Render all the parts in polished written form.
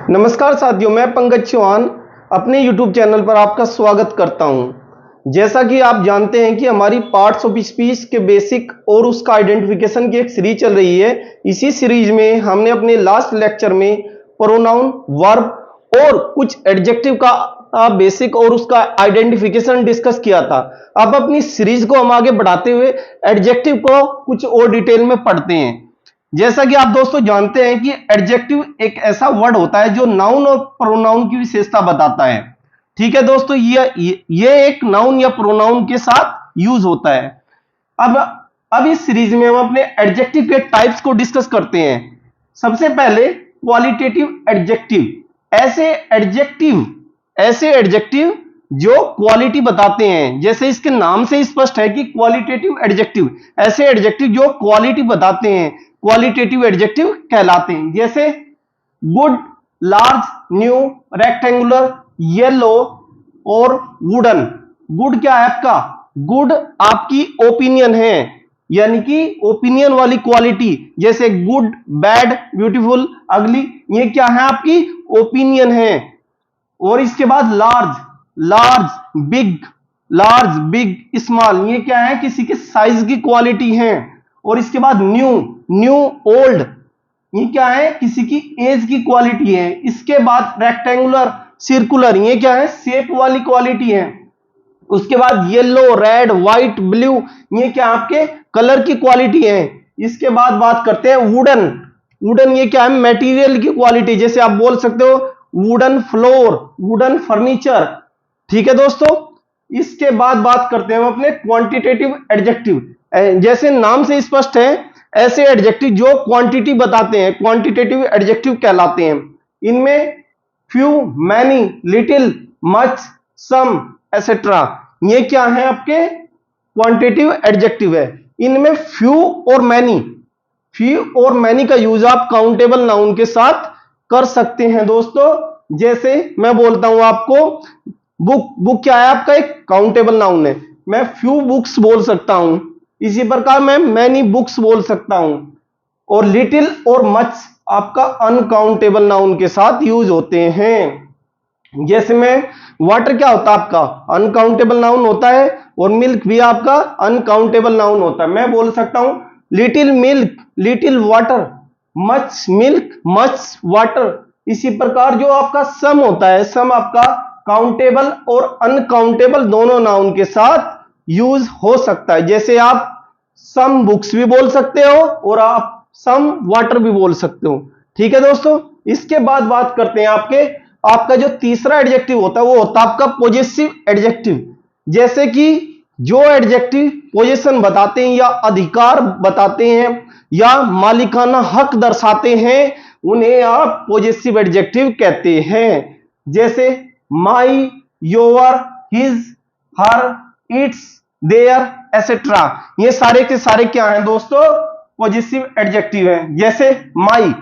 नमस्कार साथियों, मैं पंकज चौहान अपने YouTube चैनल पर आपका स्वागत करता हूं। जैसा कि आप जानते हैं कि हमारी पार्ट्स ऑफ स्पीच के बेसिक और उसका आइडेंटिफिकेशन की एक सीरीज चल रही है। इसी सीरीज में हमने अपने लास्ट लेक्चर में प्रोनाउन, वर्ब और कुछ एडजेक्टिव का बेसिक और उसका आइडेंटिफिकेशन डिस्कस किया था। अब अपनी सीरीज को हम आगे बढ़ाते हुए एडजेक्टिव को कुछ और डिटेल में पढ़ते हैं। जैसा कि आप दोस्तों जानते हैं कि एडजेक्टिव एक ऐसा वर्ड होता है जो नाउन और प्रोनाउन की विशेषता बताता है। ठीक है दोस्तों, ये एक नाउन या प्रोनाउन के साथ यूज होता है। अब इस सीरीज में हम अपने एडजेक्टिव के टाइप्स को डिस्कस करते हैं। सबसे पहले क्वालिटेटिव एडजेक्टिव। ऐसे एडजेक्टिव जो क्वालिटी बताते हैं, जैसे इसके नाम से स्पष्ट है कि क्वालिटेटिव एडजेक्टिव, ऐसे एडजेक्टिव जो क्वालिटी बताते हैं क्वालिटेटिव एडजेक्टिव कहलाते हैं। जैसे good, large, new, rectangular, yellow और वुडन। गुड क्या है आपका? गुड आपकी ओपिनियन है, यानी कि ओपिनियन वाली क्वालिटी। जैसे गुड, बैड, ब्यूटीफुल, अगली, ये क्या है? आपकी ओपिनियन है। और इसके बाद लार्ज, बिग, स्मॉल, ये क्या है? किसी के साइज की क्वालिटी है। और इसके बाद न्यू, ओल्ड, ये क्या है? किसी की एज की क्वालिटी है। इसके बाद रेक्टेंगुलर, सर्कुलर, ये क्या है? शेप वाली क्वालिटी है। उसके बाद येलो, रेड, व्हाइट, ब्लू, ये क्या आपके कलर की क्वालिटी है। इसके बाद बात करते हैं वुडन, ये क्या है? मटेरियल की क्वालिटी। जैसे आप बोल सकते हो वुडन फ्लोर, वुडन फर्नीचर। ठीक है दोस्तों, इसके बाद बात करते हैं हम अपने क्वांटिटेटिव एडजेक्टिव। जैसे नाम से स्पष्ट है, ऐसे एडजेक्टिव जो क्वांटिटी बताते हैं क्वांटिटेटिव एडजेक्टिव कहलाते हैं। इनमें फ्यू, मैनी, लिटिल, मच, सम, एसेट्रा, ये क्या है? आपके क्वांटिटेटिव एडजेक्टिव है। इनमें फ्यू और मैनी का यूज आप काउंटेबल नाउन के साथ कर सकते हैं दोस्तों। जैसे मैं बोलता हूं आपको बुक क्या है? आपका एक काउंटेबल नाउन है, मैं फ्यू बुक्स बोल सकता हूं। इसी प्रकार मैं मैनी बुक्स बोल सकता हूं। और लिटिल और मच आपका अनकाउंटेबल नाउन के साथ यूज होते हैं। जैसे में वाटर क्या होता है? आपका अनकाउंटेबल नाउन होता है। और मिल्क भी आपका अनकाउंटेबल नाउन होता है। मैं बोल सकता हूं little milk, little water, much milk, much water. इसी प्रकार जो आपका सम होता है, सम आपका काउंटेबल और अनकाउंटेबल दोनों नाउन के साथ यूज हो सकता है। जैसे आप सम बुक्स भी बोल सकते हो और आप सम वाटर भी बोल सकते हो। ठीक है दोस्तों, इसके बाद बात करते हैं आपका जो तीसरा एडजेक्टिव होता है वो होता है आपका पॉजेसिव एडजेक्टिव। जैसे कि जो एडजेक्टिव पोजीशन बताते हैं या अधिकार बताते हैं या मालिकाना हक दर्शाते हैं, उन्हें आप पॉजेसिव एडजेक्टिव कहते हैं। जैसे my, your, his, her, its, their, etcetera, ये सारे के सारे क्या हैं दोस्तों? पॉजेसिव एडजेक्टिव है। जैसे माई,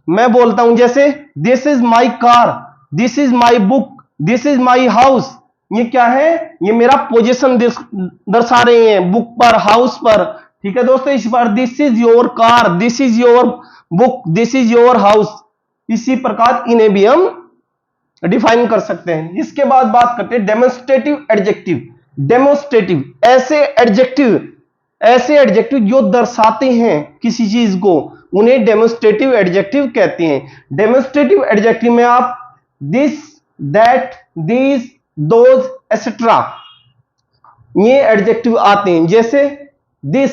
मैं बोलता हूं जैसे this is my car, this is my book, this is my house, ये क्या है? ये मेरा पोजीशन दर्शा रहे हैं बुक पर, हाउस पर। ठीक है दोस्तों, इस बार this is your car, this is your book, this is your house. इसी प्रकार इन्हें भी हम डिफाइन कर सकते हैं। इसके बाद बात करते हैं डेमोन्स्ट्रेटिव एडजेक्टिव। डेमोन्स्ट्रेटिव ऐसे एडजेक्टिव जो दर्शाते हैं किसी चीज को, उन्हें डेमोन्स्ट्रेटिव एडजेक्टिव कहते हैं। डेमोन्स्ट्रेटिव एडजेक्टिव में आप this, that, these, those, etcetera, ये एडजेक्टिव आते हैं। जैसे दिस,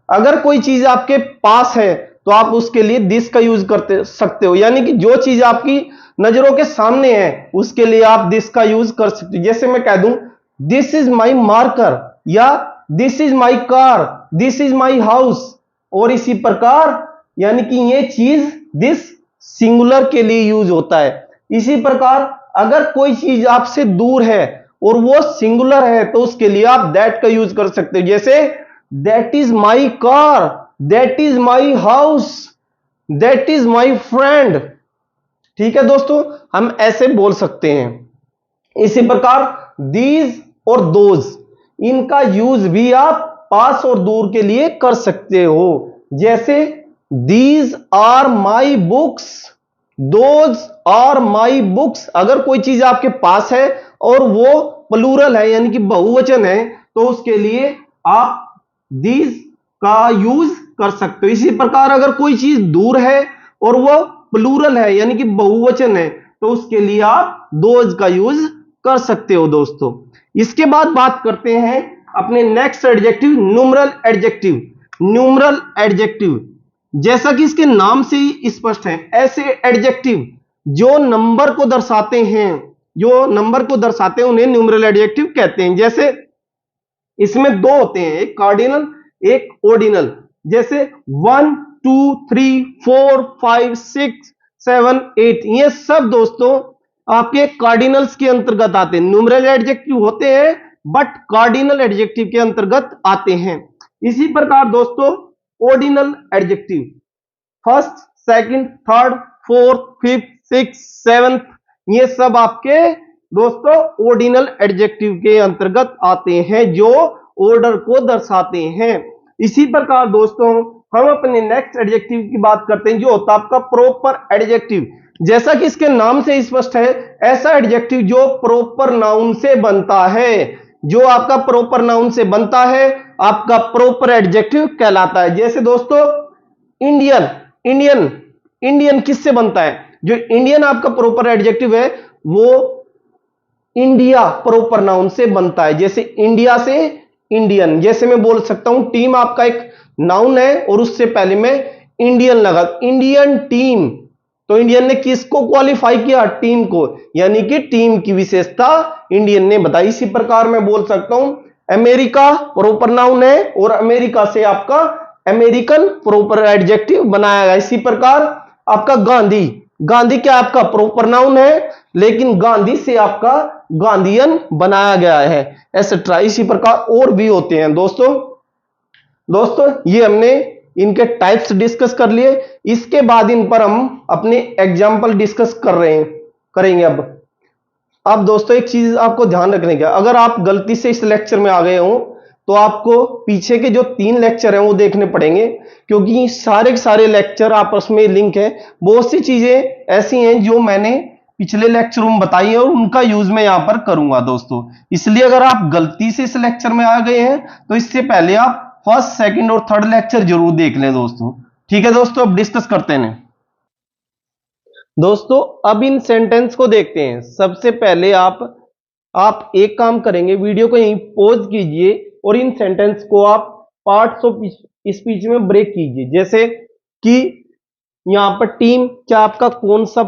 अगर कोई चीज आपके पास है तो आप उसके लिए दिस का यूज करते सकते हो, यानी कि जो चीज आपकी नजरों के सामने है उसके लिए आप दिस का यूज कर सकते हो। जैसे मैं कह दूं दिस इज माई मार्कर, या this is my car, this is my house. और इसी प्रकार, यानी कि ये चीज दिस सिंगुलर के लिए यूज होता है। इसी प्रकार अगर कोई चीज आपसे दूर है और वो सिंगुलर है तो उसके लिए आप दैट का यूज कर सकते हो। जैसे that is my car, that is my house, that is my friend. ठीक है दोस्तों, हम ऐसे बोल सकते हैं। इसी प्रकार दीज और दोज, इनका यूज भी आप पास और दूर के लिए कर सकते हो। जैसे these are my books, those are my books. अगर कोई चीज आपके पास है और वो प्लूरल है यानी कि बहुवचन है तो उसके लिए आप दीज का यूज कर सकते हो। इसी प्रकार अगर कोई चीज दूर है और वो प्लूरल है यानी कि बहुवचन है तो उसके लिए आप दोज का यूज कर सकते हो दोस्तों। इसके बाद बात करते हैं अपने next adjective, numeral adjective. Numeral adjective जैसा कि इसके नाम से ही स्पष्ट है, ऐसे एडजेक्टिव जो नंबर को दर्शाते हैं, जो नंबर को दर्शाते हैं उन्हें न्यूमरल एडजेक्टिव कहते हैं। जैसे इसमें दो होते हैं, एक कार्डिनल एक ऑर्डिनल। जैसे 1 2 3 4 5 6 7 8 ये सब दोस्तों आपके कार्डिनल्स के अंतर्गत आते हैं। न्यूमरल एडजेक्टिव होते हैं बट कार्डिनल एडजेक्टिव के अंतर्गत आते हैं। इसी प्रकार दोस्तों ordinal adjective first second third fourth fifth six seventh ये सब आपके दोस्तों ऑर्डिनल एडजेक्टिव के अंतर्गत आते हैं जो ऑर्डर को दर्शाते हैं। इसी प्रकार दोस्तों हम अपने नेक्स्ट एडजेक्टिव की बात करते हैं जो होता है आपका प्रॉपर एडजेक्टिव। जैसा कि इसके नाम से स्पष्ट है, ऐसा एडजेक्टिव जो प्रॉपर नाउन से बनता है, जो आपका प्रॉपर नाउन से बनता है आपका प्रॉपर एडजेक्टिव कहलाता है। जैसे दोस्तों इंडियन, इंडियन इंडियन किससे बनता है? जो इंडियन आपका प्रॉपर एडजेक्टिव है वो इंडिया प्रॉपर नाउन से बनता है। जैसे इंडिया से इंडियन, जैसे मैं बोल सकता हूं टीम आपका एक नाउन है और उससे पहले मैं इंडियन लगा, इंडियन टीम। तो इंडियन ने किसको क्वालिफाई किया? टीम को, यानी कि टीम की विशेषता इंडियन ने बताई। इसी प्रकार मैं बोल सकता हूं अमेरिका प्रॉपर नाउन है और अमेरिका से आपका अमेरिकन प्रॉपर एडजेक्टिव बनाया गया। इसी प्रकार आपका गांधी, गांधी क्या आपका प्रॉपर नाउन है लेकिन गांधी से आपका गांधीयन बनाया गया है, एसेट्रा। इसी प्रकार और भी होते हैं दोस्तों। दोस्तों ये हमने इनके टाइप्स डिस्कस कर लिए, इसके बाद इन पर हम अपने एग्जाम्पल डिस्कस करेंगे। अब दोस्तों एक चीज आपको ध्यान रखने का, अगर आप गलती से इस लेक्चर में आ गए हो तो आपको पीछे के जो 3 लेक्चर हैं वो देखने पड़ेंगे क्योंकि सारे के सारे लेक्चर आपस में लिंक है। बहुत सी चीजें ऐसी हैं जो मैंने पिछले लेक्चर में बताई है और उनका यूज मैं यहां पर करूंगा दोस्तों। इसलिए अगर आप गलती से इस लेक्चर में आ गए हैं तो इससे पहले आप फर्स्ट सेकंड और थर्ड लेक्चर जरूर देख लें दोस्तों। ठीक है दोस्तों, अब डिस्कस करते हैं दोस्तों। अब इन सेंटेंस को देखते हैं। सबसे पहले आप एक काम करेंगे, वीडियो को यहीं पॉज कीजिए और इन सेंटेंस को आप पार्ट्स ऑफ स्पीच में ब्रेक कीजिए। जैसे कि यहां पर टीम क्या आपका कौन सा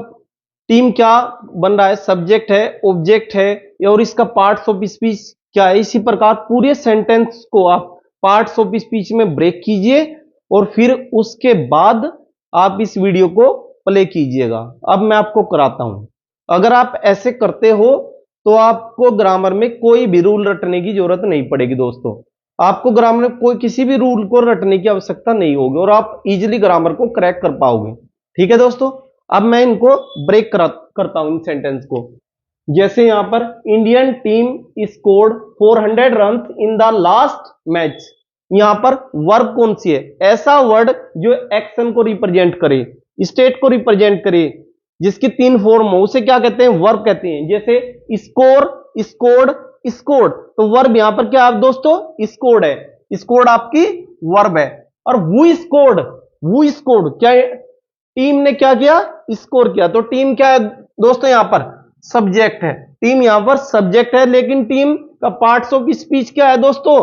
टीम क्या बन रहा है? सब्जेक्ट है, ऑब्जेक्ट है और इसका पार्ट्स ऑफ स्पीच क्या है। इसी प्रकार पूरे सेंटेंस को आप पार्ट्स ऑफ स्पीच में ब्रेक कीजिए और फिर उसके बाद आप इस वीडियो को प्ले कीजिएगा। अब मैं आपको कराता हूं। अगर आप ऐसे करते हो तो आपको ग्रामर में कोई भी रूल रटने की जरूरत नहीं पड़ेगी दोस्तों। आपको ग्रामर में कोई किसी भी रूल को रटने की आवश्यकता नहीं होगी और आप इजीली ग्रामर को क्रैक कर पाओगे। ठीक है दोस्तों, अब मैं इनको ब्रेक करता हूं इन सेंटेंस को। जैसे यहां पर Indian team scored 400 run in the last match. यहां पर वर्ब कौन सी है? ऐसा वर्ड जो एक्शन को रिप्रेजेंट करे, स्टेट को रिप्रेजेंट करे, जिसकी 3 फॉर्म हो उसे क्या कहते हैं? वर्ब कहते हैं। जैसे स्कोर, स्कोर्ड, स्कोर्ड, तो वर्ब यहां पर क्या है दोस्तों? स्कोर्ड है। स्कोर्ड आपकी वर्ब है। और हु स्कोर्ड, हु स्कोर्ड क्या है? टीम ने क्या किया? स्कोर किया। तो टीम क्या है दोस्तों? यहां पर सब्जेक्ट है। टीम यहां पर सब्जेक्ट है लेकिन टीम का पार्ट्स ऑफ स्पीच क्या है दोस्तों?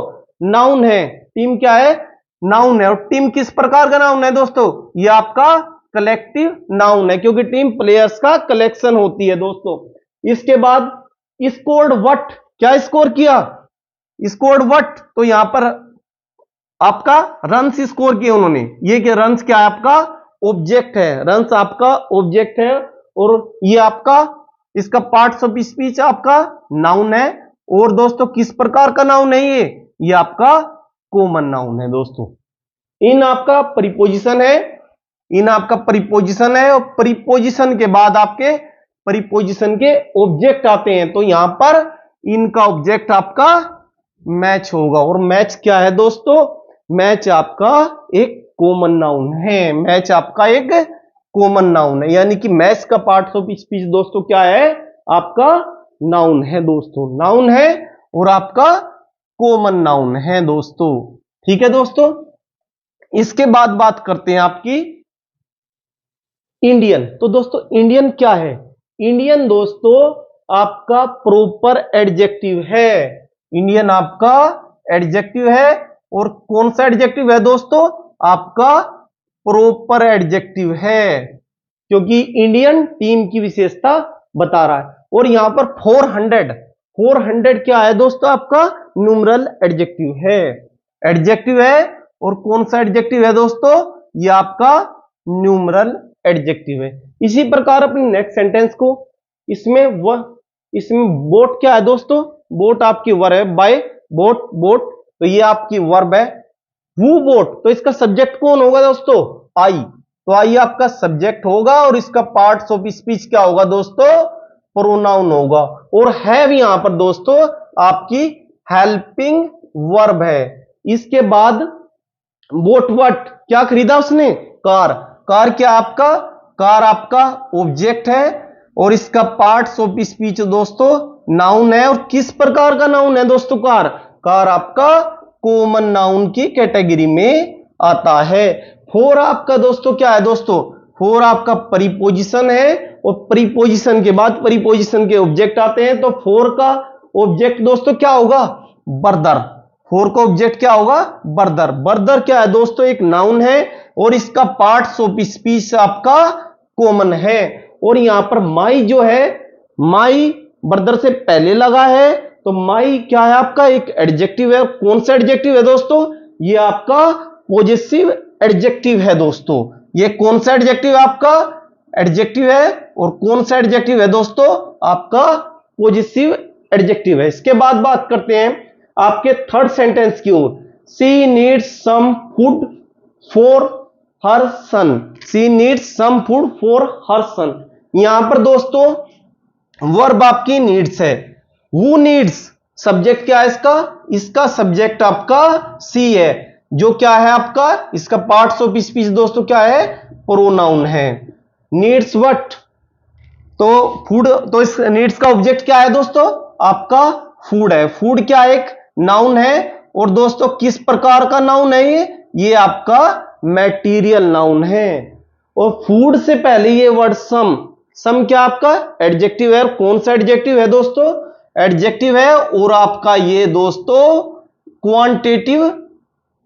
नाउन है। टीम क्या है? नाउन है। और टीम किस प्रकार का नाउन है दोस्तों? ये आपका कलेक्टिव नाउन है क्योंकि टीम प्लेयर्स का कलेक्शन होती है दोस्तों। इसके बाद स्कोर्ड व्हाट, क्या स्कोर किया? स्कोर्ड व्हाट, तो यहां पर आपका रन्स स्कोर किए उन्होंने। ये कि रन्स क्या है? आपका ऑब्जेक्ट है। रन्स आपका ऑब्जेक्ट है और ये आपका इसका पार्ट्स ऑफ स्पीच आपका नाउन है। और दोस्तों किस प्रकार का नाउन है? ये आपका कॉमन नाउन है दोस्तों। इन आपका प्रीपोजिशन है, इन आपका प्रीपोजिशन है और प्रीपोजिशन के बाद आपके प्रीपोजिशन के ऑब्जेक्ट आते हैं। तो यहां पर इनका ऑब्जेक्ट आपका मैच होगा। और मैच क्या है दोस्तों? मैच आपका एक कॉमन नाउन है। मैच आपका एक कॉमन नाउन है, यानी कि मैथ्स का पार्ट ऑफ स्पीच दोस्तों क्या है, आपका नाउन है दोस्तों, नाउन है और आपका कॉमन नाउन है दोस्तों। ठीक है दोस्तों, इसके बाद बात करते हैं आपकी इंडियन। तो दोस्तों इंडियन क्या है, इंडियन दोस्तों आपका प्रॉपर एडजेक्टिव है, इंडियन आपका एडजेक्टिव है। और कौन सा एडजेक्टिव है दोस्तों, आपका प्रॉपर एडजेक्टिव है, क्योंकि इंडियन टीम की विशेषता बता रहा है। और यहां पर 400 क्या है दोस्तों, आपका न्यूमरल एडजेक्टिव है, एडजेक्टिव है। और कौन सा एडजेक्टिव है दोस्तों, ये आपका न्यूमरल एडजेक्टिव है। इसी प्रकार अपनी नेक्स्ट सेंटेंस को, इसमें बोट क्या है दोस्तों, बोट आपकी वर्ब है, बाय बोट, तो ये आपकी वर्ब है। हु बोट, तो इसका सब्जेक्ट कौन होगा दोस्तों, आई, तो आई आपका सब्जेक्ट होगा और इसका पार्ट्स ऑफ स्पीच क्या होगा दोस्तों, प्रोनाउन होगा। और हैव यहां पर दोस्तों आपकी हेल्पिंग वर्ब है। इसके बाद बोट व्हाट, क्या खरीदा उसने, कार क्या आपका, कार आपका ऑब्जेक्ट है और इसका पार्ट्स ऑफ स्पीच दोस्तों नाउन है। और किस प्रकार का नाउन है दोस्तों, कार आपका कॉमन नाउन की कैटेगरी में आता है। फोर आपका दोस्तों क्या है दोस्तों, फोर आपका प्रीपोजिशन है और प्रीपोजिशन के बाद प्रीपोजिशन के ऑब्जेक्ट आते हैं। तो फोर का ऑब्जेक्ट दोस्तों क्या होगा, ब्रदर, फोर का ऑब्जेक्ट क्या होगा, ब्रदर क्या है दोस्तों, एक नाउन है और इसका पार्ट्स ऑफ स्पीच आपका कॉमन है। और यहां पर माई जो है, माई ब्रदर से पहले लगा है, तो माई क्या है आपका, एक एडजेक्टिव है। कौन सा एडजेक्टिव है दोस्तों, ये आपका पॉजेसिव एडजेक्टिव है दोस्तों। ये कौन सा एडजेक्टिव आपका एडजेक्टिव है, और कौन सा एडजेक्टिव है दोस्तों, आपका पॉजेसिव एडजेक्टिव है। इसके बाद बात करते हैं आपके थर्ड सेंटेंस की ओर। She needs some food for her son, she needs some food for her son. यहां पर दोस्तों वर्ब आपकी नीड्स है, हु नीड्स, सब्जेक्ट क्या है इसका सब्जेक्ट आपका सी है, जो क्या है आपका, इसका पार्ट्स ऑफ स्पीच दोस्तों क्या है, प्रोनाउन है। नीड्स व्हाट, तो फूड, तो इस नीड्स का ऑब्जेक्ट क्या है दोस्तों, आपका फूड है। फूड क्या एक नाउन है और दोस्तों किस प्रकार का नाउन है ये आपका मैटीरियल नाउन है। और फूड से पहले ये वर्ड सम क्या आपका एडजेक्टिव है। कौन सा एडजेक्टिव है दोस्तों, एडजेक्टिव है और आपका ये दोस्तों क्वांटिटेटिव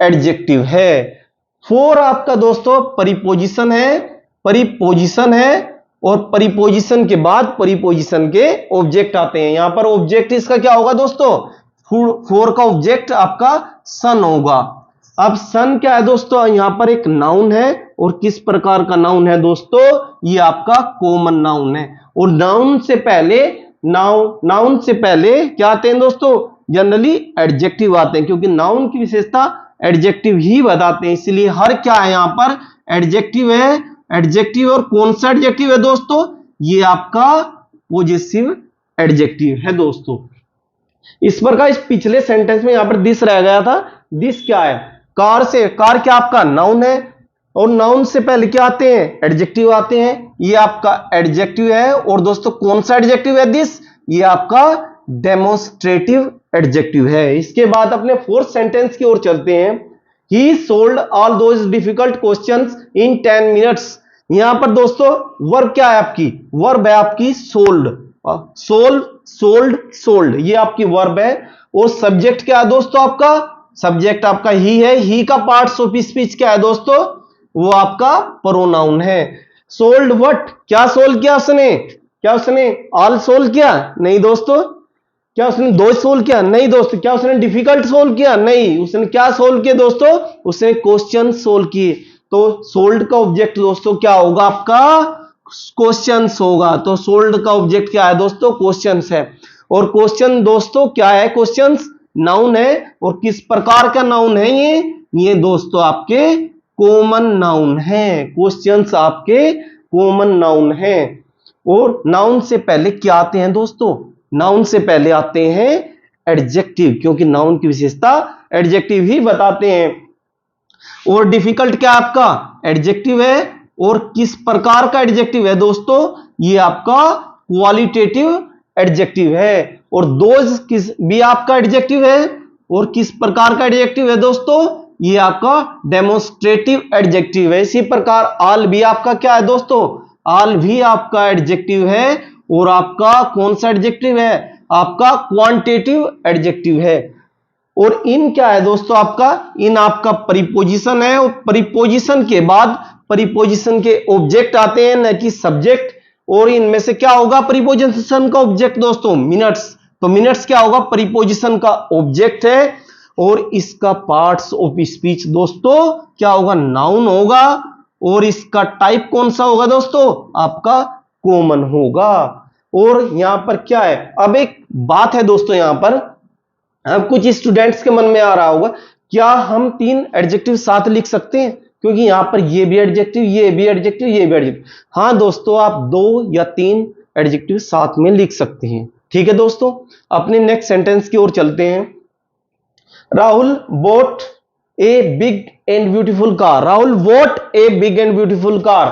एडजेक्टिव है। फोर आपका दोस्तों प्रीपोजिशन है और प्रीपोजिशन के बाद प्रीपोजिशन के ऑब्जेक्ट आते हैं। यहां पर ऑब्जेक्ट इसका क्या होगा दोस्तों, फोर का ऑब्जेक्ट आपका सन होगा। अब सन क्या है दोस्तों, यहां पर एक नाउन है और किस प्रकार का नाउन है दोस्तों, ये आपका कॉमन नाउन है। और नाउन से पहले क्या आते हैं दोस्तों, जनरली एडजेक्टिव आते हैं, क्योंकि नाउन की विशेषता एडजेक्टिव ही बताते हैं, इसलिए हर क्या है यहां पर एडजेक्टिव है। एडजेक्टिव और कौन सा एडजेक्टिव है दोस्तों, ये आपका पॉजेसिव एडजेक्टिव है दोस्तों। इस प्रकार इस पिछले सेंटेंस में यहां पर दिस रह गया था, दिस क्या है, कार क्या आपका नाउन है और नाउन से पहले क्या आते हैं, एडजेक्टिव आते हैं, ये आपका एडजेक्टिव है। और दोस्तों कौन सा एडजेक्टिव है दिस, ये आपका डेमोन्स्ट्रेटिव एडजेक्टिव है। इसके बाद अपने फोर्थ सेंटेंस की ओर चलते हैं। ही sold all those difficult questions in 10 minutes. यहां पर दोस्तों वर्ब क्या है आपकी, वर्ब है आपकी सोल्ड, ये आपकी वर्ब है। और सब्जेक्ट क्या है दोस्तों, आपका सब्जेक्ट आपका ही है। ही का पार्ट्स ऑफ स्पीच क्या है दोस्तों, वो आपका प्रोनाउन है। सोल्ड व्हाट, क्या सोल्व किया उसने, क्या उसने ऑल सोल्व किया, नहीं दोस्तों। क्या उसने दो सोल्व किया, नहीं दोस्तों। क्या उसने डिफिकल्ट सोल्व किया, नहीं। उसने क्या सोल्व किया दोस्तों, उसने क्वेश्चन सोल्व किए। तो सोल्ड का ऑब्जेक्ट दोस्तों क्या होगा, आपका क्वेश्चंस होगा। तो सोल्ड का ऑब्जेक्ट क्या है दोस्तों, क्वेश्चंस है। और क्वेश्चन दोस्तों क्या है, क्वेश्चंस नाउन है। और किस प्रकार का नाउन है ये दोस्तों आपके कॉमन नाउन है। क्वेश्चंस आपके कॉमन नाउन है। और नाउन से पहले क्या आते हैं दोस्तों, नाउन से पहले आते हैं एडजेक्टिव, क्योंकि नाउन की विशेषता एडजेक्टिव ही बताते हैं। और डिफिकल्ट क्या आपका एडजेक्टिव है और किस प्रकार का एडजेक्टिव है दोस्तों, ये आपका क्वालिटेटिव एडजेक्टिव है। और दोज किस भी आपका एडजेक्टिव है, और किस प्रकार का एडजेक्टिव है दोस्तों, ये आपका डेमोन्स्ट्रेटिव एडजेक्टिव है। इसी प्रकार ऑल भी आपका क्या है दोस्तों, ऑल भी आपका एडजेक्टिव है, और आपका कौन सा एडजेक्टिव है, आपका क्वांटिटेटिव एडजेक्टिव है। और इन क्या है दोस्तों, आपका इन आपका प्रीपोजिशन है, और प्रीपोजिशन के बाद प्रीपोजिशन के ऑब्जेक्ट आते हैं, न कि सब्जेक्ट। और इनमें से क्या होगा प्रीपोजिशन का ऑब्जेक्ट दोस्तों, मिनट्स। तो मिनट्स क्या होगा, प्रीपोजिशन का ऑब्जेक्ट है। और इसका पार्ट्स ऑफ स्पीच दोस्तों क्या होगा, नाउन होगा। और इसका टाइप कौन सा होगा दोस्तों, आपका कॉमन होगा। और यहां पर क्या है, अब एक बात है दोस्तों, यहां पर अब कुछ स्टूडेंट्स के मन में आ रहा होगा, क्या हम 3 एडजेक्टिव साथ लिख सकते हैं, क्योंकि यहां पर ये भी एडजेक्टिव, ये भी एडजेक्टिव, ये भी एडजेक्टिव। हाँ दोस्तों, आप 2 या 3 एडजेक्टिव साथ में लिख सकते हैं। ठीक है दोस्तों, अपने नेक्स्ट सेंटेंस की ओर चलते हैं। Rahul boat a big and beautiful car. Rahul boat a big and beautiful car.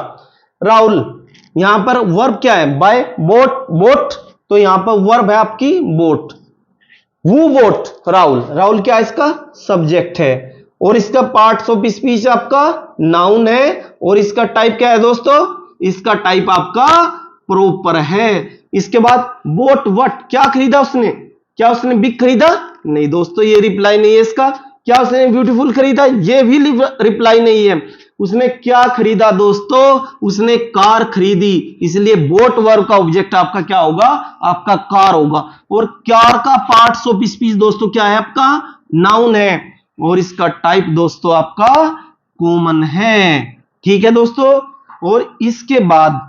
Rahul, यहां पर वर्ब क्या है, बाय बोट, बोट। तो यहां पर वर्ब है आपकी बोट। वो बोट राहुल, राहुल क्या है, इसका सब्जेक्ट है। और इसका पार्ट्स ऑफ स्पीच आपका नाउन है। और इसका टाइप क्या है दोस्तों, इसका टाइप आपका प्रॉपर है। इसके बाद बोट व्हाट, क्या खरीदा उसने, क्या उसने बिग खरीदा, नहीं दोस्तों, ये रिप्लाई नहीं है इसका। क्या उसने ब्यूटीफुल खरीदा, ये भी रिप्लाई नहीं है। उसने क्या खरीदा दोस्तों, उसने कार खरीदी। इसलिए बोट वर्ब का ऑब्जेक्ट आपका क्या होगा, आपका कार होगा। और कार का पार्ट्स ऑफ स्पीच दोस्तों क्या है, आपका नाउन है। और इसका टाइप दोस्तों आपका कॉमन है। ठीक है दोस्तों, और इसके बाद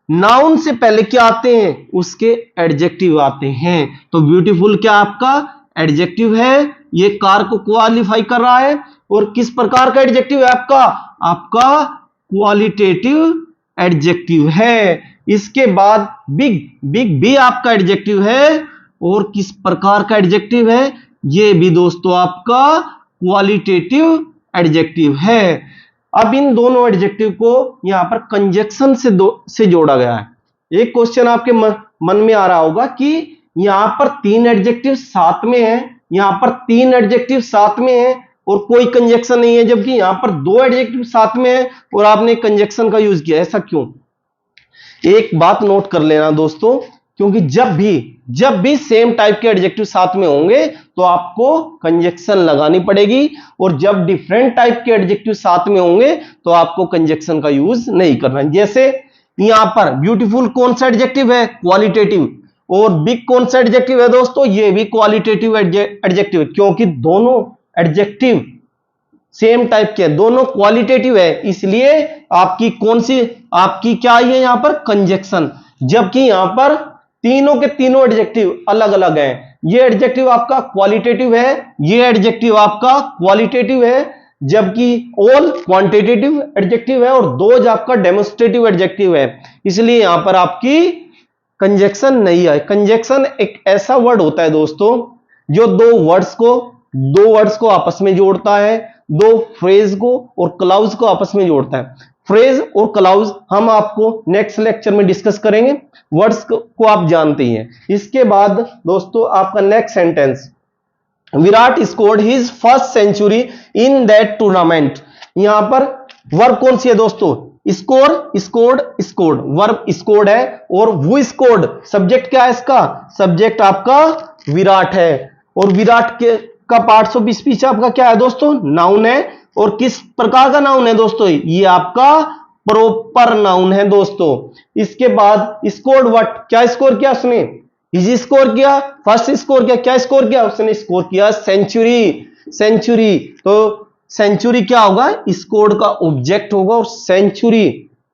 नाउन से पहले क्या आते हैं, उसके एडजेक्टिव आते हैं। तो ब्यूटीफुल क्या आपका एडजेक्टिव है, ये कार को क्वालिफाई कर रहा है। और किस प्रकार का एडजेक्टिव है आपका, आपका क्वालिटेटिव एडजेक्टिव है। इसके बाद बिग, बिग भी आपका एडजेक्टिव है। और किस प्रकार का एडजेक्टिव है, ये भी दोस्तों आपका क्वालिटेटिव एडजेक्टिव है। अब इन दोनों एडजेक्टिव को यहां पर कंजक्शन से जोड़ा गया है। एक क्वेश्चन आपके मन में आ रहा होगा कि यहां पर 3 एडजेक्टिव साथ में है, यहां पर 3 एडजेक्टिव साथ में है और कोई कंजक्शन नहीं है, जबकि यहां पर 2 एडजेक्टिव साथ में है और आपने कंजक्शन का यूज किया, ऐसा क्यों। एक बात नोट कर लेना दोस्तों, क्योंकि जब भी सेम टाइप के एडजेक्टिव साथ में होंगे तो आपको कंजक्शन लगानी पड़ेगी, और जब डिफरेंट टाइप के एडजेक्टिव साथ में होंगे तो आपको कंजक्शन का यूज नहीं करना है। जैसे यहां पर ब्यूटीफुल कौन सा एडजेक्टिव है, क्वालिटेटिव। और बिग कौन सा एडजेक्टिव है दोस्तों, ये भी क्वालिटेटिव एडजेक्टिव है, क्योंकि दोनों एडजेक्टिव सेम टाइप के, दोनों क्वालिटेटिव है। इसलिए आपकी कौन सी, आपकी क्या है यहां पर कंजक्शन। जबकि यहां पर तीनों के तीनों एडजेक्टिव अलग अलग हैं। ये एडजेक्टिव आपका क्वालिटेटिव है, ये एडजेक्टिव आपका क्वालिटेटिव है, जबकि ऑल क्वांटिटेटिव एडजेक्टिव है, और दोज आपका डेमोन्स्ट्रेटिव एडजेक्टिव है। इसलिए यहां पर आपकी कंजक्शन नहीं है। कंजक्शन एक ऐसा वर्ड होता है दोस्तों जो दो वर्ड्स को आपस में जोड़ता है, दो फ्रेज को और क्लाउज को आपस में जोड़ता है। फ्रेज और क्लाउज हम आपको नेक्स्ट लेक्चर में डिस्कस करेंगे, वर्ड्स को आप जानते ही हैं। इसके बाद दोस्तों आपका next sentence, Virat scored his first century in that tournament. यहां पर वर्ब कौन सी है दोस्तों, स्कोर्ड, वर्ब स्कोर्ड है। और वो स्कोर्ड, सब्जेक्ट क्या है इसका, सब्जेक्ट आपका विराट है। और विराट का पार्ट्स ऑफ स्पीच आपका क्या है दोस्तों, नाउन है। और किस प्रकार का नाउन है दोस्तों, ये आपका प्रॉपर नाउन है दोस्तों। इसके बाद स्कोर्ड व्हाट, क्या स्कोर किया उसने, हिज स्कोर किया, फर्स्ट स्कोर किया, क्या स्कोर किया उसने, स्कोर किया सेंचुरी। तो सेंचुरी क्या होगा, स्कोर्ड का ऑब्जेक्ट होगा, और सेंचुरी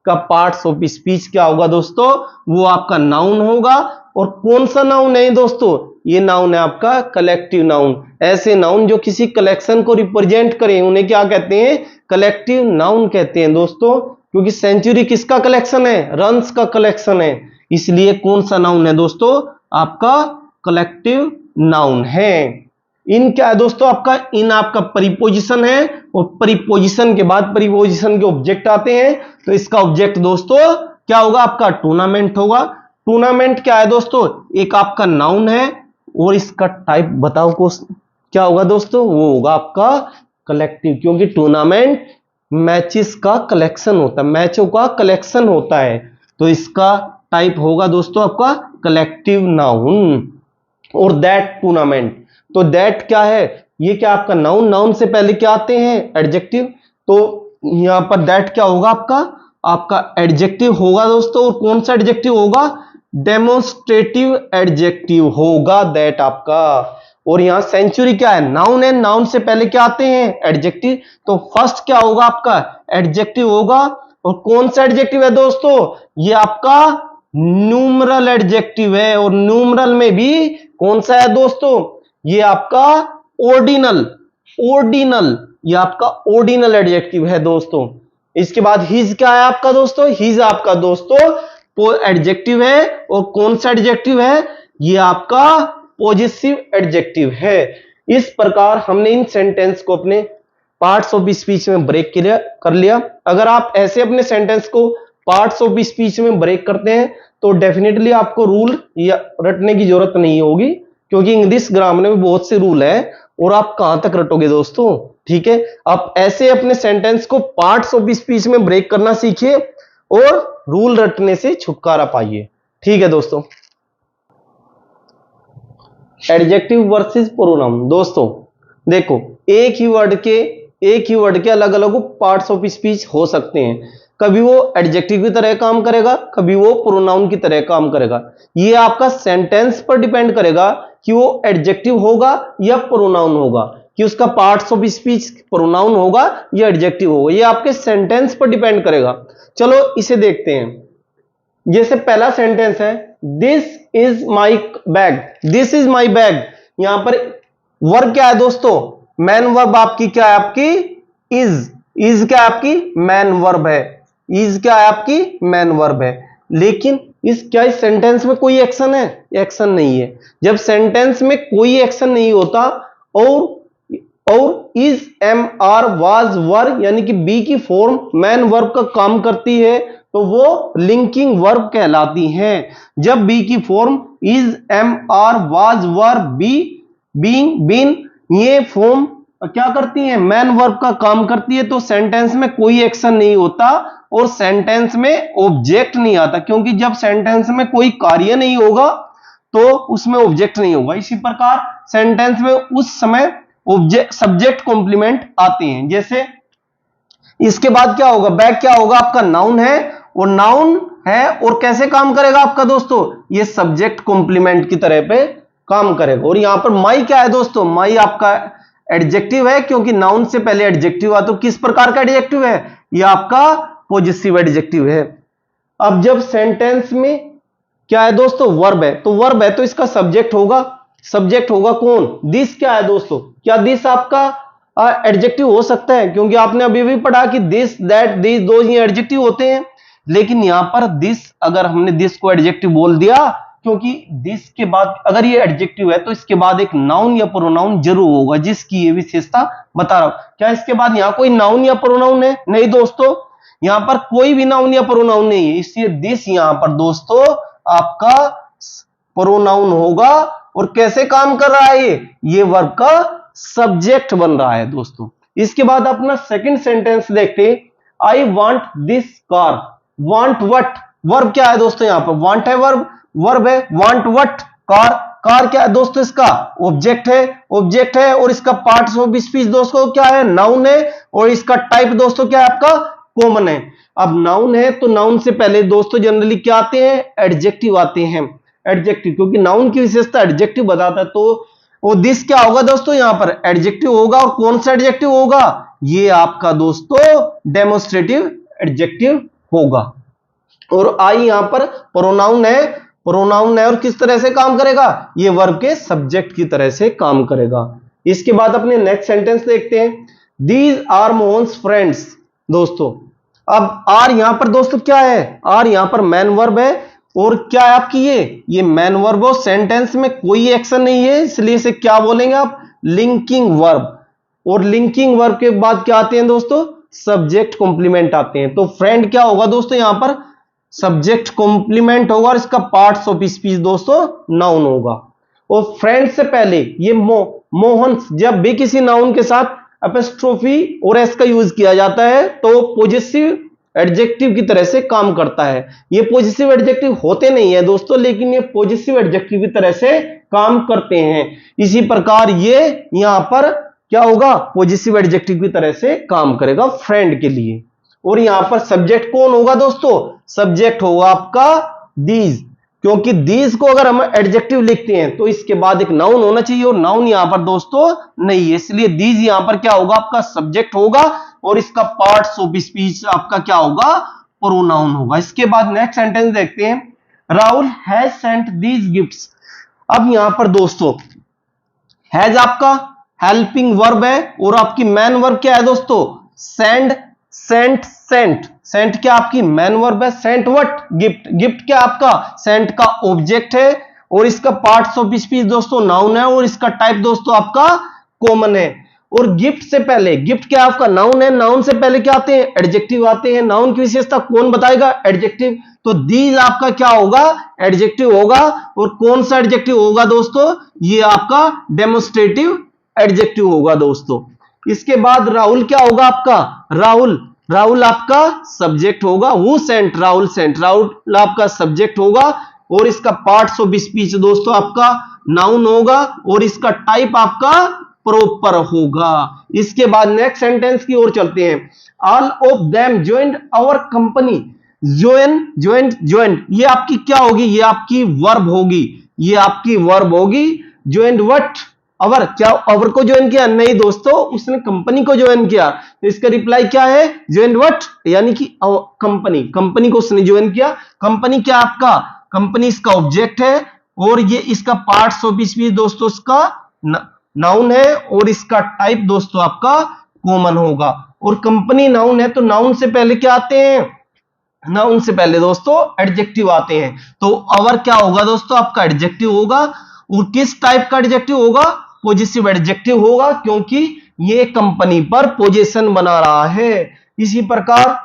का पार्ट्स ऑफ स्पीच क्या होगा दोस्तों, वो आपका नाउन होगा। और कौन सा नाउन है दोस्तों, ये नाउन है आपका कलेक्टिव नाउन। ऐसे नाउन जो किसी कलेक्शन को रिप्रेजेंट करें उन्हें क्या कहते हैं, कलेक्टिव नाउन कहते हैं दोस्तों। क्योंकि सेंचुरी किसका कलेक्शन है, रन्स का कलेक्शन है, इसलिए कौन सा नाउन है दोस्तों, आपका कलेक्टिव नाउन है। इन क्या है दोस्तों, आपका इन आपका प्रीपोजिशन है, और प्रीपोजिशन के बाद प्रीपोजिशन के ऑब्जेक्ट आते हैं, तो इसका ऑब्जेक्ट दोस्तों क्या होगा, आपका टूर्नामेंट होगा। टूर्नामेंट क्या है दोस्तों, एक आपका नाउन है, और इसका टाइप बताओ को क्या होगा दोस्तों, वो होगा आपका कलेक्टिव, क्योंकि टूर्नामेंट मैचेस का कलेक्शन होता है, मैचों का कलेक्शन होता है, तो इसका टाइप होगा दोस्तों आपका कलेक्टिव नाउन। और दैट टूर्नामेंट, तो दैट क्या है, ये क्या आपका नाउन, नाउन से पहले क्या आते हैं, एडजेक्टिव, तो यहां पर दैट क्या होगा, आपका एडजेक्टिव होगा दोस्तों। और कौन सा एडजेक्टिव होगा, डेमोन्स्ट्रेटिव एडजेक्टिव होगा दैट आपका। और यहां सेंचुरी क्या है, नाउन है, नाउन से पहले क्या आते हैं, एडजेक्टिव, तो फर्स्ट क्या होगा आपका, एडजेक्टिव होगा। और कौन सा एडजेक्टिव है दोस्तों, ये आपका न्यूमरल एडजेक्टिव है, और न्यूमरल में भी कौन सा है दोस्तों, ये आपका ऑर्डिनल, ये आपका ऑर्डिनल एडजेक्टिव है दोस्तों। इसके बाद हिज क्या है आपका दोस्तों, हिज आपका दोस्तों एडजेक्टिव है, और कौन सा एडजेक्टिव है, ये आपका पॉजिटिव एडजेक्टिव है। इस प्रकार हमने इन सेंटेंस को अपने पार्ट्स ऑफ स्पीच में ब्रेक कर लिया। अगर आप ऐसे अपने सेंटेंस को पार्ट्स ऑफ स्पीच में ब्रेक करते हैं तो डेफिनेटली आपको रूल या रटने की जरूरत नहीं होगी, क्योंकि इंग्लिश ग्रामर में बहुत से रूल है, और आप कहां तक रटोगे दोस्तों। ठीक है, आप ऐसे अपने सेंटेंस को पार्ट्स ऑफ स्पीच में ब्रेक करना सीखिए, और रूल रटने से छुटकारा पाइए। ठीक है दोस्तों, एडजेक्टिव वर्सेस प्रोनाउन। दोस्तों देखो, एक ही वर्ड के अलग अलग पार्ट्स ऑफ स्पीच हो सकते हैं, कभी वो एडजेक्टिव की तरह काम करेगा, कभी वो प्रोनाउन की तरह काम करेगा। ये आपका सेंटेंस पर डिपेंड करेगा कि वो एडजेक्टिव होगा या प्रोनाउन होगा, कि उसका पार्ट्स ऑफ स्पीच प्रोनाउन होगा या एडजेक्टिव होगा, ये आपके सेंटेंस पर डिपेंड करेगा। चलो इसे देखते हैं। जैसे पहला सेंटेंस है, this is my bag, this is my bag. यहां पर वर्ब क्या है दोस्तों, मैन वर्ब आपकी क्या है, आपकी इज क्या है, आपकी मैन वर्ब है, इज क्या है, आपकी मैन वर्ब है। लेकिन इस सेंटेंस में कोई एक्शन है, एक्शन नहीं है। जब सेंटेंस में कोई एक्शन नहीं होता, और is am are was were यानी कि बी की फॉर्म मैन वर्ब का काम करती है, तो वो लिंकिंग वर्ब कहलाती हैं। जब बी की form is am are was were be being been, ये फॉर्म क्या करती है, मैन वर्ब का काम करती है, तो सेंटेंस में कोई एक्शन नहीं होता, और सेंटेंस में ऑब्जेक्ट नहीं आता, क्योंकि जब सेंटेंस में कोई कार्य नहीं होगा तो उसमें ऑब्जेक्ट नहीं होगा। इसी प्रकार सेंटेंस में उस समय ऑब्जेक्ट सब्जेक्ट कॉम्प्लीमेंट आते हैं। जैसे इसके बाद क्या होगा, बैग क्या होगा, आपका नाउन है, और नाउन है, और कैसे काम करेगा आपका दोस्तों, ये सब्जेक्ट कॉम्प्लीमेंट की तरह पे काम करेगा। और यहां पर माई क्या है दोस्तों, माई आपका एडजेक्टिव है, क्योंकि नाउन से पहले एडजेक्टिव आता, तो किस प्रकार का एडजेक्टिव है, ये आपका पॉजिटिव एडजेक्टिव है। अब जब सेंटेंस में क्या है दोस्तों, वर्ब है, तो वर्ब है तो इसका सब्जेक्ट होगा कौन, दिस क्या है दोस्तों, क्या दिस आपका एडजेक्टिव हो सकता है, क्योंकि आपने अभी भी पढ़ा कि दिस दैट दिस दो ये एडजेक्टिव होते हैं। लेकिन यहां पर दिस, अगर हमने दिस को एडजेक्टिव बोल दिया, क्योंकि दिस के बाद अगर ये एडजेक्टिव है तो इसके बाद एक नाउन या प्रोनाउन जरूर होगा, जिसकी ये विशेषता बता रहा हूं। क्या इसके बाद यहां कोई नाउन या प्रोनाउन है, नहीं दोस्तों, यहां पर कोई भी नाउन या प्रोनाउन नहीं है, इसलिए दिस यहां पर दोस्तों आपका प्रोनाउन होगा। और कैसे काम कर रहा है, ये वर्ब का सब्जेक्ट बन रहा है दोस्तों। इसके बाद अपना सेकंड सेंटेंस देखते हैं, I want this car. Want what, verb क्या है दोस्तों, यहां पर वांट है, वर्ब है, वांट व्हाट, कार क्या है दोस्तों, इसका ऑब्जेक्ट है, और इसका पार्ट्स ऑफ स्पीच दोस्तों क्या है, नाउन है, और इसका टाइप दोस्तों क्या है, आपका कॉमन है। अब नाउन है तो नाउन से पहले दोस्तों जनरली क्या आते हैं, एडजेक्टिव आते हैं, एडजेक्टिव, क्योंकि नाउन की विशेषता एडजेक्टिव बताता है। तो वो दिस क्या होगा दोस्तों, यहां पर एडजेक्टिव होगा, और कौन सा एडजेक्टिव होगा, ये आपका दोस्तों डेमोन्स्ट्रेटिव एडजेक्टिव होगा। और आई यहां पर प्रोनाउन है, और किस तरह से काम करेगा, ये वर्ब के सब्जेक्ट की तरह से काम करेगा। इसके बाद अपने नेक्स्ट सेंटेंस देखते हैं, दीज आर मोहन्स फ्रेंड्स। दोस्तों अब आर यहां पर दोस्तों क्या है, आर यहां पर मैन वर्ब है, और क्या है आपकी ये मैन वर्ब हो, सेंटेंस में कोई एक्शन नहीं है, इसलिए इसे क्या बोलेंगे आप, लिंकिंग वर्ब, और लिंकिंग वर्ब के बाद क्या आते हैं दोस्तों, सब्जेक्ट कॉम्प्लीमेंट आते हैं। तो फ्रेंड क्या होगा दोस्तों, यहां पर सब्जेक्ट कॉम्प्लीमेंट होगा और इसका पार्ट्स ऑफ स्पीच दोस्तों नाउन होगा। और फ्रेंड से पहले ये मोहन, जब भी किसी नाउन के साथ एपोस्ट्रोफी और एस का यूज किया जाता है तो पॉजिटिव एडजेक्टिव की तरह से काम करता है। ये पॉजिटिव एडजेक्टिव होते नहीं है दोस्तों, लेकिन ये पॉजिटिव एडजेक्टिव की तरह से काम करते हैं। इसी प्रकार ये यहां पर क्या होगा, पॉजिटिव एडजेक्टिव की तरह से काम करेगा फ्रेंड के लिए। और यहां पर सब्जेक्ट कौन होगा दोस्तों, सब्जेक्ट होगा आपका दीज, क्योंकि दीज को अगर हम एडजेक्टिव लिखते हैं तो इसके बाद एक नाउन होना चाहिए, और नाउन यहां पर दोस्तों नहीं है, इसलिए दीज यहां पर क्या होगा, आपका सब्जेक्ट होगा और इसका पार्ट्स ऑफ स्पीच आपका क्या होगा, प्रोनाउन होगा। इसके बाद नेक्स्ट सेंटेंस देखते हैं, Rahul has sent these gifts. अब यहां पर दोस्तों हैज आपका हेल्पिंग वर्ब है और आपकी मैन वर्ब क्या है दोस्तों, सेंड, सेंट, सेंट। सेंट क्या आपकी मैन वर्ब है, सेंट व्हाट, गिफ्ट। गिफ्ट क्या आपका सेंट का ऑब्जेक्ट है और इसका पार्ट्स ऑफ स्पीच दोस्तों नाउन है और इसका टाइप दोस्तों आपका कॉमन है। और गिफ्ट से पहले, गिफ्ट क्या आपका नाउन है, नाउन से पहले क्या आते हैं, एडजेक्टिव आते हैं। नाउन की विशेषता कौन बताएगा, एडजेक्टिव। तो दीज आपका क्या होगा, एडजेक्टिव होगा। और कौन सा एडजेक्टिव होगा दोस्तों, ये आपका डेमोस्ट्रेटिव एडजेक्टिव होगा दोस्तों। इसके बाद राहुल क्या होगा आपका, राहुल, राहुल आपका सब्जेक्ट होगा। Who sent, Rahul sent, Rahul आपका सब्जेक्ट होगा और इसका पार्ट्स ऑफ स्पीच दोस्तों आपका नाउन होगा और इसका टाइप आपका प्रॉपर होगा। इसके बाद नेक्स्ट सेंटेंस की ओर चलते हैं, all of them joined our company. Join, joint, joint ये आपकी क्या होगी, ये आपकी वर्ब होगी, ये आपकी वर्ब होगी। ज्वाइंड व्हाट, अवर, क्या अवर को ज्वाइन किया, नहीं दोस्तों, उसने कंपनी को ज्वाइन किया। तो इसका रिप्लाई क्या है, ज्वाइन व्हाट, यानी कि कंपनी, कंपनी को उसने ज्वाइन किया। कंपनी क्या आपका, कंपनी इसका ऑब्जेक्ट है और ये इसका पार्ट्स ऑफ स्पीच दोस्तों इसका नाउन है और इसका टाइप दोस्तों आपका कॉमन होगा। और कंपनी नाउन है तो नाउन से पहले क्या आते हैं, नाउन से पहले दोस्तों एडजेक्टिव आते हैं। तो अवर क्या होगा दोस्तों, आपका एडजेक्टिव होगा। और किस टाइप का एडजेक्टिव होगा, पॉजिटिव एडजेक्टिव होगा, क्योंकि ये कंपनी पर पोजीशन बना रहा है। इसी प्रकार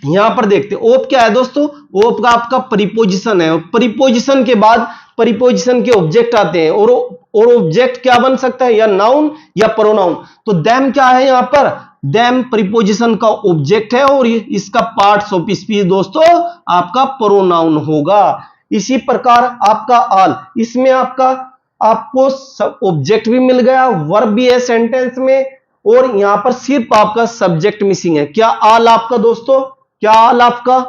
यहां पर देखते हैं ओप क्या है दोस्तों, ओप का आपका प्रीपोजिशन है। प्रीपोजिशन के बाद प्रीपोजिशन के ऑब्जेक्ट आते हैं और ऑब्जेक्ट क्या बन सकता है, या नाउन या प्रोनाउन। तो देम क्या है, यहां पर देम प्रीपोजिशन का ऑब्जेक्ट है और इसका पार्ट्स ऑफ स्पीच दोस्तों आपका प्रोनाउन होगा। इसी प्रकार आपका ऑल, इसमें आपको ऑब्जेक्ट भी मिल गया, वर्ब भी है सेंटेंस में और यहां पर सिर्फ आपका सब्जेक्ट मिसिंग है। क्या ऑल आपका दोस्तों, क्या ऑल आपका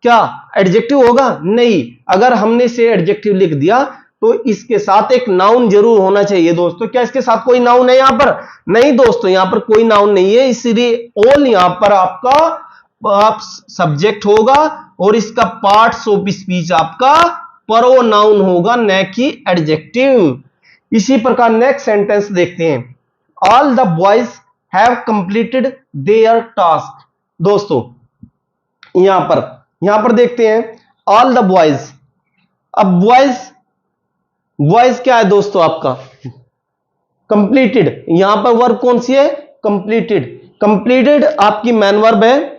क्या एडजेक्टिव होगा, नहीं। अगर हमने इसे एडजेक्टिव लिख दिया तो इसके साथ एक नाउन जरूर होना चाहिए दोस्तों। क्या इसके साथ कोई नाउन है यहां पर, नहीं दोस्तों, यहां पर कोई नाउन नहीं है, इसलिए ऑल यहां पर आपका सब्जेक्ट होगा और इसका पार्ट्स ऑफ स्पीच आपका प्रोनाउन होगा, न कि एडजेक्टिव। इसी प्रकार नेक्स्ट सेंटेंस देखते हैं, all the boys have completed there task. दोस्तों यहां पर देखते हैं ऑल द बॉयज। अब बॉयज क्या है दोस्तों आपका, कंप्लीटेड, यहां पर वर्ब कौन सी है, कंप्लीटेड। कंप्लीटेड आपकी मैन वर्ब है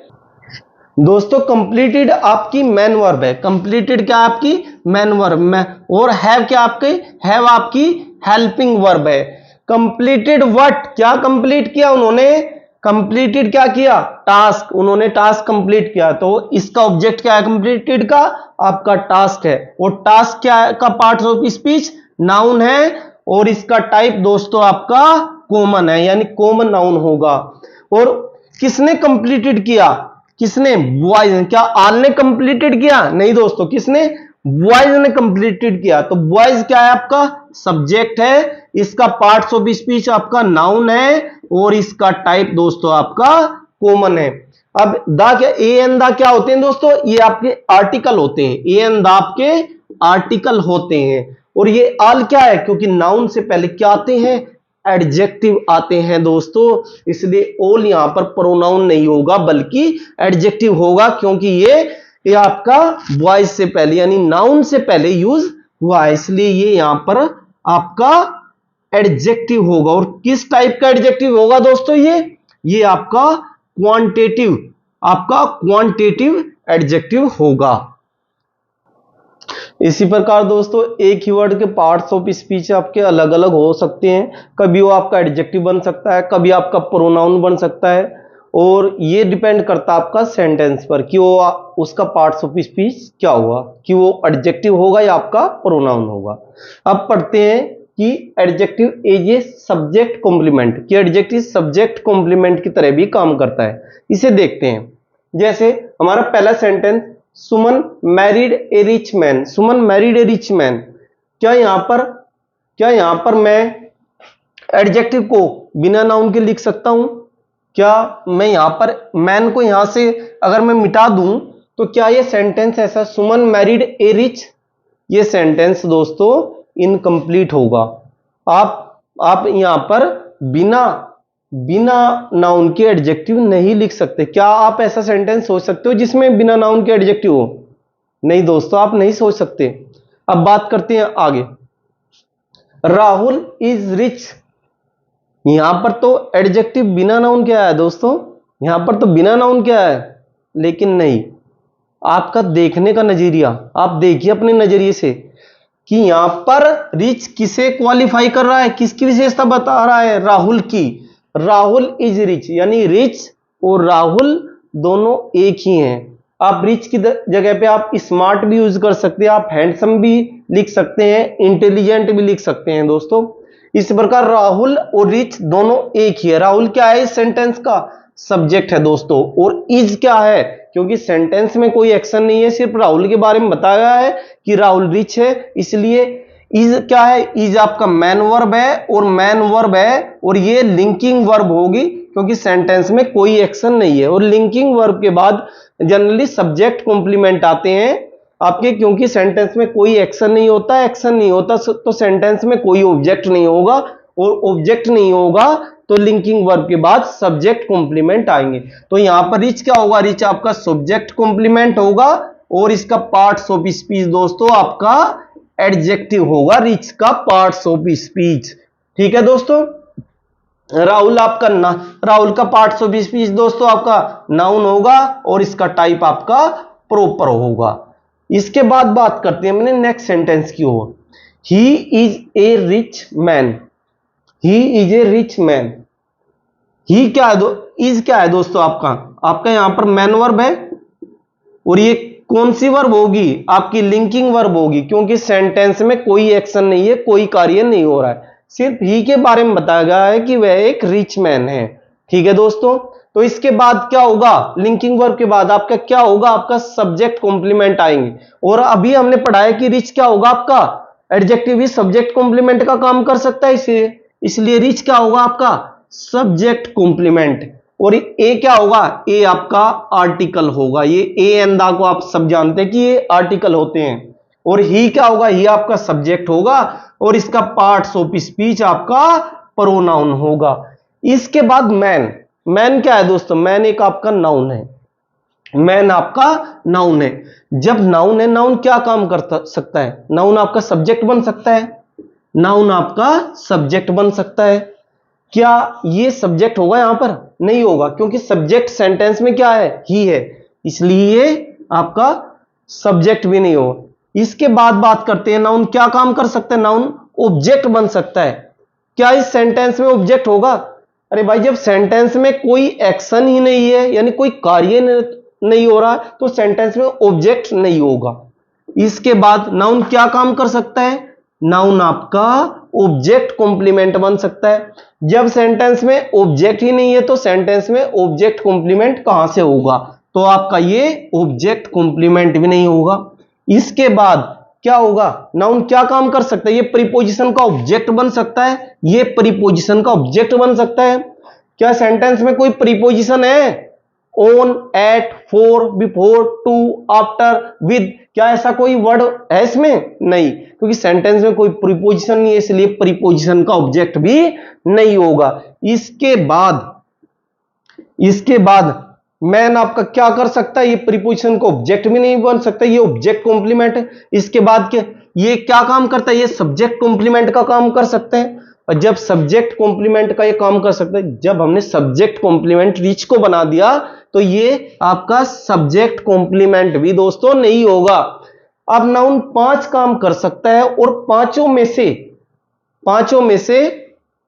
दोस्तों, कंप्लीटेड आपकी मैन वर्ब है। कंप्लीटेड क्या आपकी मैन वर्ब में, और हैव क्या आपके, हैव आपकी हेल्पिंग वर्ब है। कंप्लीटेड व्हाट, क्या कंप्लीट किया उन्होंने, कंप्लीटेड क्या किया, टास्क, उन्होंने टास्क कंप्लीट किया। तो इसका ऑब्जेक्ट क्या है कंप्लीटेड का, आपका टास्क है। और टास्क क्या है का पार्ट ऑफ स्पीच नाउन है और इसका टाइप दोस्तों आपका कॉमन है, यानी कॉमन नाउन होगा। और किसने कंप्लीटेड किया, किसने, बॉयज। क्या ऑल ने कंप्लीटेड किया, नहीं दोस्तों, किसने, बॉयज ने कंप्लीटेड किया। तो बॉयज क्या है आपका सब्जेक्ट है, इसका पार्ट्स ऑफ स्पीच आपका नाउन है और इसका टाइप दोस्तों आपका कॉमन है। अब दा क्या, ए एंड दा क्या होते हैं दोस्तों, ये आपके आर्टिकल होते हैं, ए एंड दा आपके आर्टिकल होते हैं। और ये ऑल क्या है, क्योंकि नाउन से पहले क्या आते हैं, एडजेक्टिव आते हैं दोस्तों, इसलिए ऑल यहां पर प्रोनाउन नहीं होगा बल्कि एडजेक्टिव होगा, क्योंकि ये आपका बॉयज से पहले यानी नाउन से पहले यूज हुआ है, इसलिए ये यहां पर आपका एडजेक्टिव होगा। और किस टाइप का एडजेक्टिव होगा दोस्तों? ये आपका क्वांटिटेटिव एडजेक्टिव होगा। इसी प्रकार दोस्तों एक ही वर्ड के पार्ट्स ऑफ स्पीच आपके अलग अलग हो सकते हैं। कभी वो आपका एडजेक्टिव बन सकता है, कभी आपका प्रोनाउन बन सकता है, और ये डिपेंड करता है आपका सेंटेंस पर कि वो उसका पार्ट्स ऑफ स्पीच क्या हुआ, कि वो एडजेक्टिव होगा या आपका प्रोनाउन होगा। अब पढ़ते हैं कि adjective is a subject complement, कि एडजेक्टिव सब्जेक्ट कॉम्प्लीमेंट की तरह भी काम करता है। इसे देखते हैं। जैसे हमारा पहला सेंटेंस, सुमन मैरिड ए रिच मैन। सुमन मैरिड ए रिच मैन। क्या यहां पर मैं एडजेक्टिव को बिना नाउन के लिख सकता हूं? क्या मैं यहां पर मैन को यहां से अगर मैं मिटा दूं तो क्या ये सेंटेंस ऐसा, सुमन मैरिड ए रिच, ये सेंटेंस दोस्तों इनकम्प्लीट होगा। आप यहां पर बिना नाउन के एडजेक्टिव नहीं लिख सकते। क्या आप ऐसा सेंटेंस सोच सकते हो जिसमें बिना नाउन के एडजेक्टिव हो? नहीं दोस्तों, आप नहीं सोच सकते। अब बात करते हैं आगे। Rahul is rich. यहां पर तो एडजेक्टिव बिना नाउन क्या है दोस्तों? यहां पर तो बिना नाउन क्या है, लेकिन नहीं, आपका देखने का नजरिया, आप देखिए अपने नजरिए से कि यहां पर रिच किसे क्वालिफाई कर रहा है, किसकी विशेषता बता रहा है? राहुल की। राहुल इज रिच, यानी रिच और राहुल दोनों एक ही हैं। आप रिच की जगह पे आप स्मार्ट भी यूज कर सकते हैं, आप हैंडसम भी लिख सकते हैं, इंटेलिजेंट भी लिख सकते हैं दोस्तों। इस प्रकार राहुल और रिच दोनों एक ही है। राहुल क्या है इस सेंटेंस का? सब्जेक्ट है दोस्तों। और इज क्या है? क्योंकि सेंटेंस में कोई एक्शन नहीं है, सिर्फ राहुल के बारे में बताया गया है कि राहुल रिच है, इसलिए इज क्या है? इज आपका मैन वर्ब है, और मैन वर्ब है और ये लिंकिंग वर्ब होगी क्योंकि सेंटेंस में कोई एक्शन नहीं है। और लिंकिंग वर्ब के बाद जनरली सब्जेक्ट कॉम्प्लीमेंट आते हैं आपके, क्योंकि सेंटेंस में कोई एक्शन नहीं होता तो सेंटेंस में कोई ऑब्जेक्ट नहीं होगा, और ऑब्जेक्ट नहीं होगा तो लिंकिंग वर्ब के बाद सब्जेक्ट कॉम्प्लीमेंट आएंगे। तो यहां पर रिच क्या होगा? रिच आपका सब्जेक्ट कॉम्प्लीमेंट होगा, और इसका पार्ट्स ऑफ स्पीच दोस्तों आपका एडजेक्टिव होगा, रिच का पार्ट्स ऑफ स्पीच। ठीक है दोस्तों। राहुल राहुल का पार्ट्स ऑफ स्पीच दोस्तों आपका नाउन होगा, और इसका टाइप आपका प्रॉपर होगा। इसके बाद बात करते हैं हमने नेक्स्ट सेंटेंस की ओर। He is a rich man. He is a rich man. He क्या है इज क्या है दोस्तों? आपका यहां पर मैन वर्ब है, और ये कौन सी वर्ब होगी? आपकी लिंकिंग वर्ब होगी, क्योंकि सेंटेंस में कोई एक्शन नहीं है, कोई कार्य नहीं हो रहा है, सिर्फ ही के बारे में बताया गया है कि वह एक रिच मैन है। ठीक है दोस्तों। तो इसके बाद क्या होगा? लिंकिंग वर्ब के बाद आपका क्या होगा? आपका सब्जेक्ट कॉम्प्लीमेंट आएंगे। और अभी हमने पढ़ा है कि रिच क्या होगा? आपका एडजेक्टिव भी सब्जेक्ट कॉम्प्लीमेंट का काम कर सकता है, इसलिए रिच क्या होगा? आपका सब्जेक्ट कॉम्प्लीमेंट। और ए क्या होगा? ए आपका आर्टिकल होगा। ये ए एंड द को आप सब जानते हैं कि ये आर्टिकल होते हैं। और ही क्या होगा? ही आपका सब्जेक्ट होगा, और इसका पार्ट्स ऑफ स्पीच आपका प्रोनाउन होगा। इसके बाद मैन। मैन क्या है दोस्तों? मैन एक आपका नाउन है। मैन आपका नाउन है। जब नाउन है, नाउन क्या काम कर सकता है? नाउन आपका सब्जेक्ट बन सकता है। नाउन आपका सब्जेक्ट बन सकता है। क्या ये सब्जेक्ट होगा? यहां पर नहीं होगा, क्योंकि सब्जेक्ट सेंटेंस में क्या है? ही है, इसलिए आपका सब्जेक्ट भी नहीं होगा। इसके बाद बात करते हैं नाउन क्या काम कर सकता है? नाउन ऑब्जेक्ट बन सकता है। क्या इस सेंटेंस में ऑब्जेक्ट होगा? अरे भाई, जब सेंटेंस में कोई एक्शन ही नहीं है, यानी कोई कार्य नहीं हो रहा, तो सेंटेंस में ऑब्जेक्ट नहीं होगा। इसके बाद नाउन क्या काम कर सकता है? नाउन आपका ऑब्जेक्ट कॉम्प्लीमेंट बन सकता है। जब सेंटेंस में ऑब्जेक्ट ही नहीं है तो सेंटेंस में ऑब्जेक्ट कॉम्प्लीमेंट कहां से होगा? तो आपका ये ऑब्जेक्ट कॉम्प्लीमेंट भी नहीं होगा। इसके बाद क्या होगा? नाउन क्या काम कर सकता है? ये प्रीपोजिशन का ऑब्जेक्ट बन सकता है। ये प्रीपोजिशन का ऑब्जेक्ट बन सकता है। क्या सेंटेंस में कोई प्रीपोजिशन है? On, at, for, before, to, after, with, क्या ऐसा कोई वर्ड है इसमें? नहीं, क्योंकि सेंटेंस में कोई प्रीपोजिशन नहीं है, इसलिए प्रीपोजिशन का ऑब्जेक्ट भी नहीं होगा। इसके बाद मैन आपका क्या कर सकता है? ये प्रीपोजिशन का ऑब्जेक्ट भी नहीं बन सकता, ये ऑब्जेक्ट कॉम्प्लीमेंट है। इसके बाद ये क्या काम करता है? ये सब्जेक्ट कॉम्प्लीमेंट का काम कर सकते हैं। और जब सब्जेक्ट कॉम्प्लीमेंट का ये काम कर सकता है, जब हमने सब्जेक्ट कॉम्प्लीमेंट रीच को बना दिया तो ये आपका सब्जेक्ट कॉम्प्लीमेंट भी दोस्तों नहीं होगा। अब नाउन 5 काम कर सकता है और पांचों में से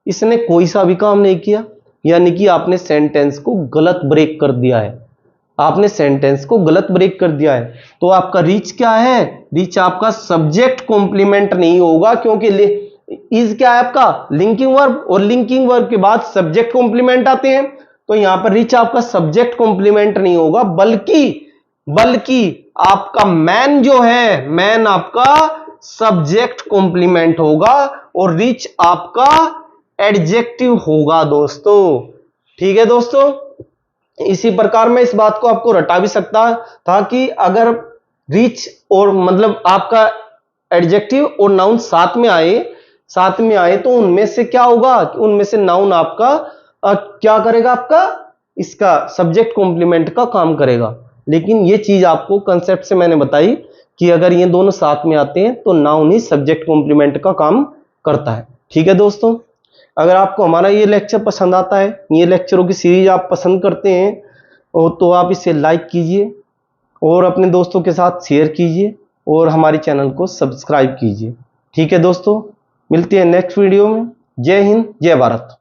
इसने कोई सा भी काम नहीं किया, यानी कि आपने सेंटेंस को गलत ब्रेक कर दिया है। तो आपका रीच क्या है? रीच आपका सब्जेक्ट कॉम्प्लीमेंट नहीं होगा, क्योंकि इज क्या है आपका? लिंकिंग वर्ब, और लिंकिंग वर्ब के बाद सब्जेक्ट कॉम्प्लीमेंट आते हैं। तो यहां पर रीच आपका सब्जेक्ट कॉम्प्लीमेंट नहीं होगा, बल्कि आपका मैन जो है, मैन आपका सब्जेक्ट कॉम्प्लीमेंट होगा और रीच आपका एडजेक्टिव होगा दोस्तों। ठीक है दोस्तों, इसी प्रकार मैं इस बात को आपको रटा भी सकता था कि अगर रीच और मतलब आपका एडजेक्टिव और नाउन साथ में आए तो उनमें से क्या होगा? उनमें से नाउन आपका क्या करेगा? आपका इसका सब्जेक्ट कॉम्प्लीमेंट का काम करेगा। लेकिन ये चीज आपको कंसेप्ट से मैंने बताई कि अगर ये दोनों साथ में आते हैं तो नाउन ही सब्जेक्ट कॉम्प्लीमेंट का काम करता है। ठीक है दोस्तों, अगर आपको हमारा ये लेक्चर पसंद आता है, ये लेक्चरों की सीरीज आप पसंद करते हैं, तो आप इसे लाइक कीजिए और अपने दोस्तों के साथ शेयर कीजिए और हमारे चैनल को सब्सक्राइब कीजिए। ठीक है दोस्तों, मिलते हैं नेक्स्ट वीडियो में। जय हिंद, जय भारत।